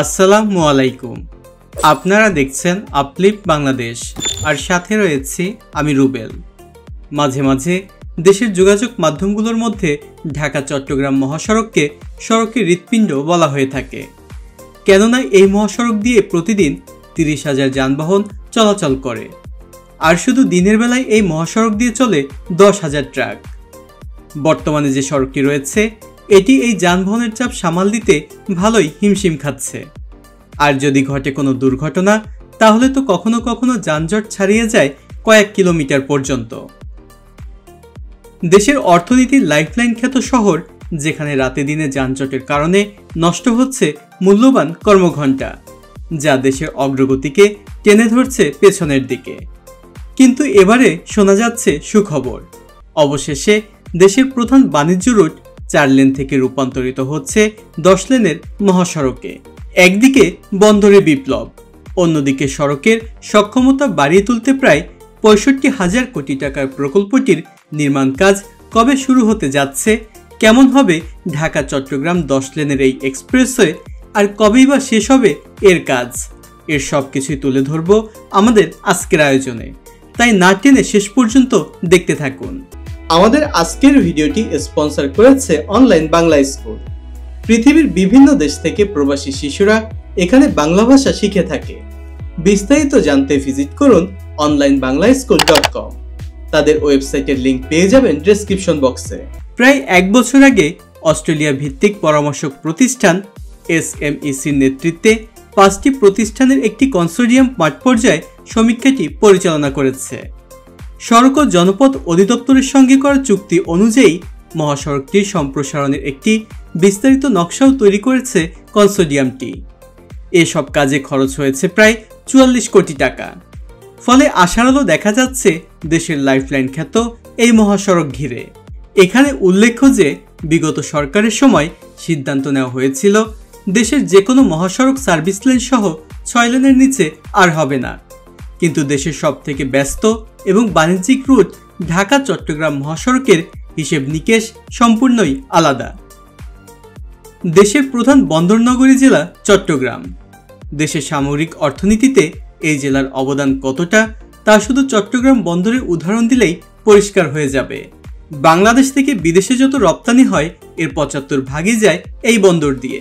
আসসালামু আলাইকুম। আপনারা দেখছেন আপলিফ্ট বাংলাদেশ, আর সাথে রয়েছি আমি রুবেল। মাঝে মাঝে দেশের যোগাযোগ মাধ্যমগুলোর মধ্যে ঢাকা চট্টগ্রাম মহাসড়ককে সড়কের হৃৎপিণ্ড বলা হয়ে থাকে, কেননা এই মহাসড়ক দিয়ে প্রতিদিন 30,000 যানবাহন চলাচল করে, আর শুধু দিনের বেলায় এই মহাসড়ক দিয়ে চলে 10,000 ট্রাক। বর্তমানে যে সড়কটি রয়েছে এটি এই যানবাহনের চাপ সামাল দিতে ভালোই হিমশিম খাচ্ছে, আর যদি ঘটে কোনো দুর্ঘটনা তাহলে তো কখনো কখনো যানজট ছাড়িয়ে যায় কয়েক কিলোমিটার পর্যন্ত। দেশের অর্থনীতির লাইফলাইন খ্যাত শহর, যেখানে রাতে দিনে যানজটের কারণে নষ্ট হচ্ছে মূল্যবান কর্মঘণ্টা, যা দেশের অগ্রগতিকে টেনে ধরছে পেছনের দিকে। কিন্তু এবারে শোনা যাচ্ছে সুখবর। অবশেষে দেশের প্রধান বাণিজ্য রুট 4 লেন থেকে রূপান্তরিত হচ্ছে 10 লেনের মহাসড়কে। একদিকে বন্দরে বিপ্লব, অন্যদিকে সড়কের সক্ষমতা বাড়িয়ে তুলতে প্রায় 65,000 কোটি টাকার প্রকল্পটির নির্মাণ কাজ কবে শুরু হতে যাচ্ছে, কেমন হবে ঢাকা চট্টগ্রাম 10 লেনের এই এক্সপ্রেসওয়ে, আর কবেই বা শেষ হবে এর কাজ, এর সব কিছুই তুলে ধরব আমাদের আজকের আয়োজনে। তাই না টেনে শেষ পর্যন্ত দেখতে থাকুন। আমাদের আজকের ভিডিওটি স্পন্সর করেছে অনলাইন বাংলা স্কুল। পৃথিবীর বিভিন্ন দেশ থেকে প্রবাসী শিশুরা এখানে বাংলা ভাষা শিখে থাকে। বিস্তারিত জানতে ভিজিট করুন onlinebanglaschool.com। তাদের ওয়েবসাইটের লিংক পেয়ে যাবেন ডেসক্রিপশন বক্সে। প্রায় 1 বছর আগে অস্ট্রেলিয়া ভিত্তিক পরামর্শক প্রতিষ্ঠান SMECর নেতৃত্বে 5টি প্রতিষ্ঠানের একটি কনসোর্টিয়াম মাঠ পর্যায়ে সমীক্ষাটি পরিচালনা করেছে। সড়ক ও জনপথ অধিদপ্তরের সঙ্গে করা চুক্তি অনুযায়ী মহাসড়কটির সম্প্রসারণের একটি বিস্তারিত নকশাও তৈরি করেছে কনসোর্টিয়ামটি। এসব কাজে খরচ হয়েছে প্রায় 44 কোটি টাকা। ফলে আশার আলো দেখা যাচ্ছে দেশের লাইফলাইন খ্যাত এই মহাসড়ক ঘিরে। এখানে উল্লেখ্য যে বিগত সরকারের সময় সিদ্ধান্ত নেওয়া হয়েছিল দেশের যে কোনো মহাসড়ক সার্ভিস লেন সহ 6 লেনের নিচে আর হবে না। কিন্তু দেশের সব থেকে ব্যস্ত এবং বাণিজ্যিক রুট ঢাকা চট্টগ্রাম মহাসড়কের হিসেব নিকেশ সম্পূর্ণই আলাদা। দেশের প্রধান বন্দরনগরী জেলা চট্টগ্রাম। দেশের সামরিক অর্থনীতিতে এই জেলার অবদান কতটা তা শুধু চট্টগ্রাম বন্দরের উদাহরণ দিলেই পরিষ্কার হয়ে যাবে। বাংলাদেশ থেকে বিদেশে যত রপ্তানি হয় এর 75 ভাগই যায় এই বন্দর দিয়ে।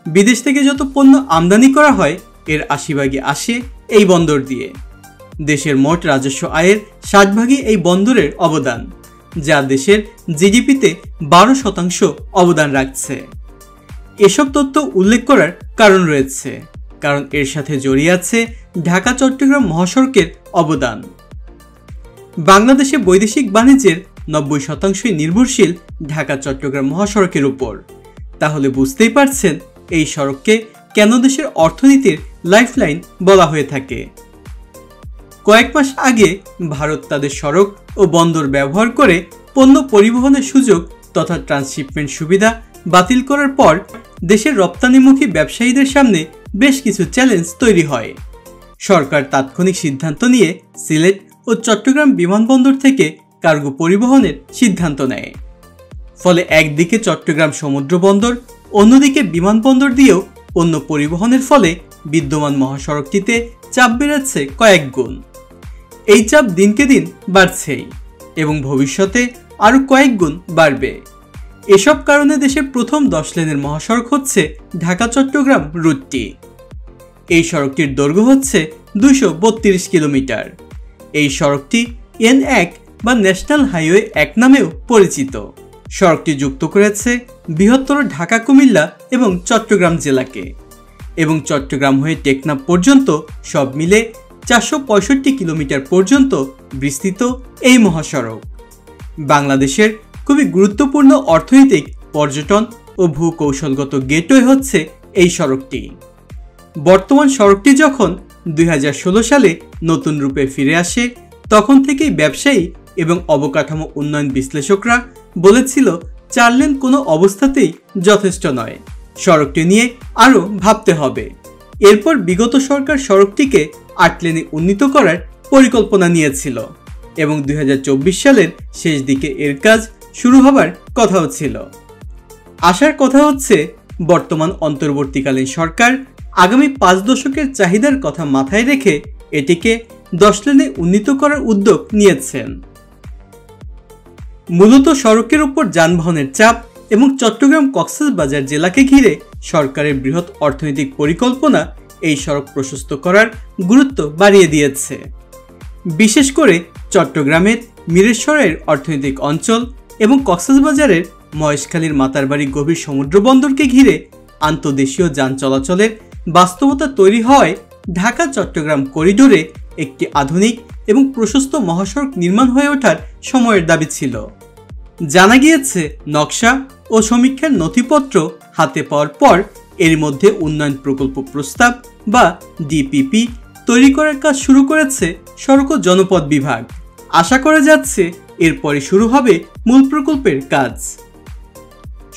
বিদেশ থেকে যত পণ্য আমদানি করা হয় এর 80 ভাগই আসে এই বন্দর দিয়ে। দেশের মোট রাজস্ব আয়ের 60 ভাগই এই বন্দরের অবদান, যা দেশের জিডিপিতে 12% অবদান রাখছে। এসব তথ্য উল্লেখ করার কারণ রয়েছে, কারণ এর সাথে জড়িয়ে আছে ঢাকা চট্টগ্রাম মহাসড়কের অবদান। বাংলাদেশে বৈদেশিক বাণিজ্যের 90% নির্ভরশীল ঢাকা চট্টগ্রাম মহাসড়কের উপর। তাহলে বুঝতেই পারছেন এই সড়ককে কেন দেশের অর্থনীতির লাইফলাইন বলা হয়ে থাকে। কয়েক মাস আগে ভারত তাদের সড়ক ও বন্দর ব্যবহার করে পণ্য পরিবহনের সুযোগ তথা ট্রান্সশিপমেন্ট সুবিধা বাতিল করার পর দেশের রপ্তানিমুখী ব্যবসায়ীদের সামনে বেশ কিছু চ্যালেঞ্জ তৈরি হয়। সরকার তাৎক্ষণিক সিদ্ধান্ত নিয়ে সিলেট ও চট্টগ্রাম বিমানবন্দর থেকে কার্গো পরিবহনের সিদ্ধান্ত নেয়। ফলে একদিকে চট্টগ্রাম সমুদ্র বন্দর, অন্যদিকে বিমানবন্দর দিয়েও পণ্য পরিবহনের ফলে বিদ্যমান মহাসড়কটিতে চাপ বেড়েছে কয়েক গুণ। এই চাপ দিনকে দিন বাড়ছেই এবং ভবিষ্যতে আরও কয়েক গুণ বাড়বে। এসব কারণে দেশের প্রথম 10 লেনের মহাসড়ক হচ্ছে ঢাকা চট্টগ্রাম রুটটি। এই সড়কটির দৈর্ঘ্য হচ্ছে 232 কিলোমিটার। এই সড়কটি N1 বা ন্যাশনাল হাইওয়ে 1 নামেও পরিচিত। সড়কটি যুক্ত করেছে বৃহত্তর ঢাকা, কুমিল্লা এবং চট্টগ্রাম জেলাকে, এবং চট্টগ্রাম হয়ে টেকনাফ পর্যন্ত সব মিলে 465 কিলোমিটার পর্যন্ত বিস্তৃত এই মহাসড়ক। বাংলাদেশের খুবই গুরুত্বপূর্ণ অর্থনৈতিক, পর্যটন ও ভূকৌশলগত গেটওয়ে হচ্ছে এই সড়কটি। বর্তমান সড়কটি যখন 2016 সালে নতুন রূপে ফিরে আসে, তখন থেকেই ব্যবসায়ী এবং অবকাঠামো উন্নয়ন বিশ্লেষকরা বলেছিল 4 লেন কোনো অবস্থাতেই যথেষ্ট নয়, সড়কটি নিয়ে আরও ভাবতে হবে। এরপর বিগত সরকার সড়কটিকে 8 লেনে উন্নীত করার পরিকল্পনা নিয়েছিল এবং 2024 সালের শেষ দিকে এর কাজ শুরু হবার কথাও ছিল। আশার কথা হচ্ছে বর্তমান অন্তর্বর্তীকালীন সরকার আগামী 5 দশকের চাহিদার কথা মাথায় রেখে এটিকে 10 লেনে উন্নীত করার উদ্যোগ নিয়েছেন। মূলত সড়কের উপর যানবাহনের চাপ এবং চট্টগ্রাম কক্সবাজার জেলাকে ঘিরে সরকারের বৃহৎ অর্থনৈতিক পরিকল্পনা এই সড়ক প্রশস্ত করার গুরুত্ব বাড়িয়ে দিয়েছে। বিশেষ করে চট্টগ্রামের মিরেশ্বরের অর্থনৈতিক অঞ্চল এবং কক্সবাজারের মহেশখালীর মাতারবাড়ি গভীর সমুদ্র বন্দরকে ঘিরে আন্তঃদেশীয় যান চলাচলের বাস্তবতা তৈরি হওয়ায় ঢাকা চট্টগ্রাম করিডোরে একটি আধুনিক এবং প্রশস্ত মহাসড়ক নির্মাণ হয়ে ওঠার সময়ের দাবি ছিল। জানা গিয়েছে, নকশা ও সমীক্ষার নথিপত্র হাতে পাওয়ার পর এর মধ্যে উন্নয়ন প্রকল্প প্রস্তাব বা ডিপিপি তৈরি করার কাজ শুরু করেছে সড়ক ও জনপথ বিভাগ। আশা করা যাচ্ছে এরপরে শুরু হবে মূল প্রকল্পের কাজ।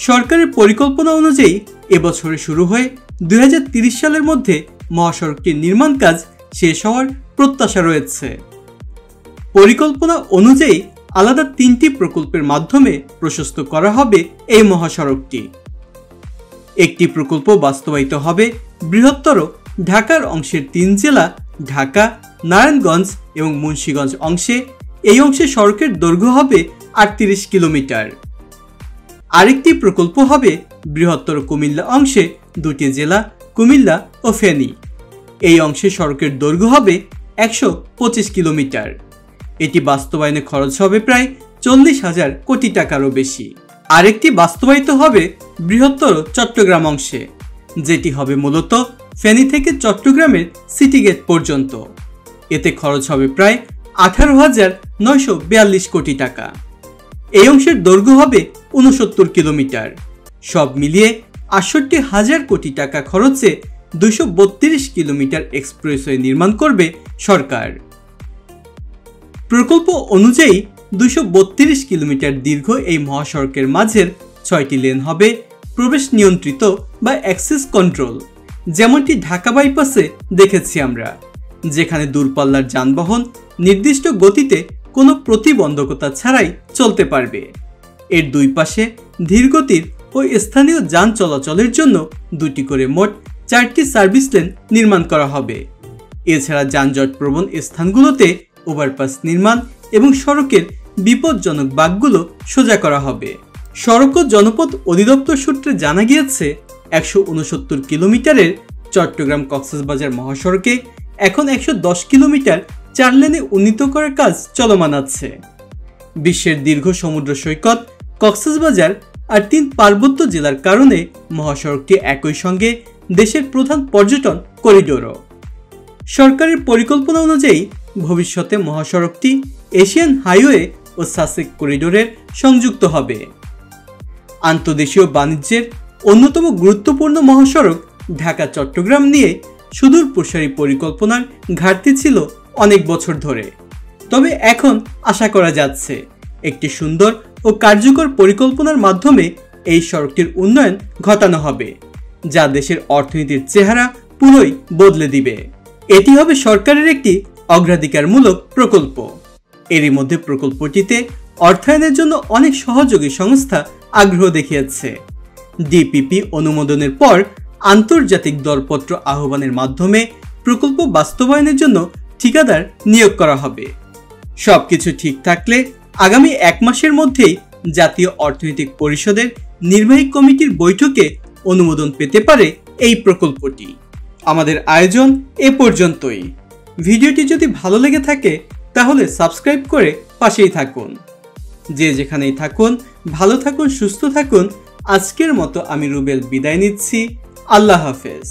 সরকারের পরিকল্পনা অনুযায়ী এবছরে শুরু হয়ে 2030 সালের মধ্যে মহাসড়কটির নির্মাণ কাজ শেষ হওয়ার প্রত্যাশা রয়েছে। পরিকল্পনা অনুযায়ী আলাদা 3টি প্রকল্পের মাধ্যমে প্রশস্ত করা হবে এই মহাসড়কটি। একটি প্রকল্প বাস্তবায়িত হবে বৃহত্তর ঢাকার অংশের 3 জেলা ঢাকা, নারায়ণগঞ্জ এবং মুন্সিগঞ্জ অংশে। এই অংশে সড়কের দৈর্ঘ্য হবে 38 কিলোমিটার। আরেকটি প্রকল্প হবে বৃহত্তর কুমিল্লা অংশে 2টি জেলা কুমিল্লা ও ফেনী। এই অংশে সড়কের দৈর্ঘ্য হবে 125 কিলোমিটার। এটি বাস্তবায়নে খরচ হবে প্রায় 40,000 কোটি টাকারও বেশি। আরেকটি বাস্তবায়িত হবে বৃহত্তর চট্টগ্রাম অংশে, যেটি হবে মূলত ফেনী থেকে চট্টগ্রামের সিটি গেট পর্যন্ত। এতে খরচ হবে প্রায় 18,942 কোটি টাকা। এই অংশের দৈর্ঘ্য হবে 69 কিলোমিটার। সব মিলিয়ে 68,000 কোটি টাকা খরচে 232 কিলোমিটার এক্সপ্রেসওয়ে নির্মাণ করবে সরকার। প্রকল্প অনুযায়ী 232 কিলোমিটার দীর্ঘ এই মহাসড়কের মাঝের 6টি লেন হবে প্রবেশ নিয়ন্ত্রিত বা অ্যাক্সেস কন্ট্রোল, যেমনটি ঢাকা বাইপাসে দেখেছি আমরা, যেখানে দূরপাল্লার যানবাহন নির্দিষ্ট গতিতে কোনো প্রতিবন্ধকতা ছাড়াই চলতে পারবে। এর দুই পাশে ধীরগতির ও স্থানীয় যান চলাচলের জন্য 2টি করে মোট 4টি সার্ভিস লেন নির্মাণ করা হবে। এছাড়া যানজট প্রবণ স্থানগুলোতে ওভারপাস নির্মাণ এবং সড়কের বিপজ্জনক বাঁকগুলো সোজা করা হবে। সড়ক ও জনপথ অধিদপ্তর সূত্রে জানা গিয়েছে, 169 কিলোমিটারের চট্টগ্রাম কক্সবাজার মহাসড়কে এখন 110 কিলোমিটার 4 লেনে উন্নীত করার কাজ চলমান আছে। বিশ্বের দীর্ঘ সমুদ্র সৈকত কক্সবাজার আর 3 পার্বত্য জেলার কারণে মহাসড়কটি একই সঙ্গে দেশের প্রধান পর্যটন করিডোরও। সরকারের পরিকল্পনা অনুযায়ী ভবিষ্যতে মহাসড়কটি এশিয়ান হাইওয়ে ও সাসেক করিডোরের সংযুক্ত হবে। আন্তঃদেশীয় বাণিজ্যের অন্যতম গুরুত্বপূর্ণ মহাসড়ক ঢাকা চট্টগ্রাম নিয়ে সুদূর প্রসারী পরিকল্পনার ঘাটতি ছিল অনেক বছর ধরে। তবে এখন আশা করা যাচ্ছে একটি সুন্দর ও কার্যকর পরিকল্পনার মাধ্যমে এই সড়কটির উন্নয়ন ঘটানো হবে, যা দেশের অর্থনীতির চেহারা পুরোই বদলে দিবে। এটি হবে সরকারের একটি অগ্রাধিকারমূলক প্রকল্প। এরই মধ্যে প্রকল্পটিতে অর্থায়নের জন্য অনেক সহযোগী সংস্থা আগ্রহ দেখিয়েছে। ডিপিপি অনুমোদনের পর আন্তর্জাতিক দরপত্র আহ্বানের মাধ্যমে প্রকল্প বাস্তবায়নের জন্য ঠিকাদার নিয়োগ করা হবে। সবকিছু ঠিক থাকলে আগামী 1 মাসের মধ্যেই জাতীয় অর্থনৈতিক পরিষদের নির্বাহী কমিটির বৈঠকে অনুমোদন পেতে পারে এই প্রকল্পটি। আমাদের আয়োজন এ পর্যন্তই। ভিডিওটি যদি ভালো লেগে থাকে তাহলে সাবস্ক্রাইব করে পাশেই থাকুন। যে যেখানেই থাকুন ভালো থাকুন, সুস্থ থাকুন। আজকের মতো আমি রুবেল বিদায় নিচ্ছি। আল্লাহ হাফেজ।